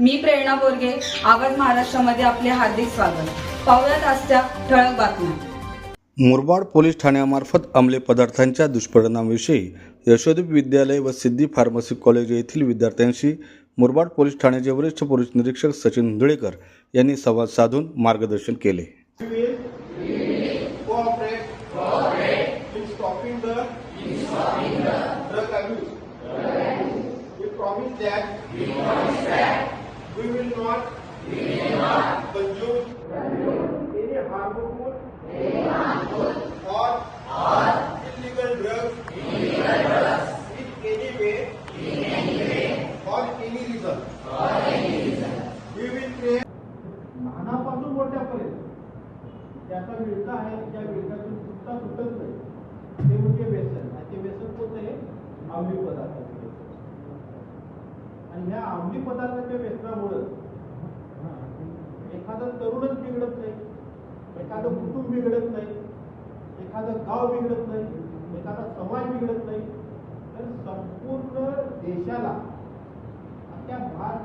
मी प्रेरणा बोरगे, आवाज महाराष्ट्रामध्ये आपले हार्दिक स्वागत. पाहुयात आजच्या ठळक बातम्या. मुरबाड पोलीस ठाण्यामार्फत अंमली पदार्थांच्या दुष्परिणामाविषयी यशोदीप विद्यालय व सिद्धी फार्मसी कॉलेज येथील विद्यार्थ्यांशी मुरबाड पोलीस ठाण्याचे वरिष्ठ पोलीस निरीक्षक सचिन हुंदळेकर यांनी संवाद साधून मार्गदर्शन केले. We will not consume any harmful or illegal drugs in any way for any reason. We will create लहानापासून मोठ्यापर्यंत ज्याचा विळखा आहे त्या विळखातून सुटता सुटत नाही ते म्हणजे व्यसन. आणि ते व्यसन कोणतं आहे? अंमली पदार्थ. आणि ह्या अंमली पदार्थाच्या व्यसनामुळं एखादं तरुणच बिघडत नाही, एखादं कुटुंब बिघडत नाही, एखादं गाव बिघडत नाही, एखादा समाज बिघडत नाही, तर संपूर्ण देशाला त्या भारत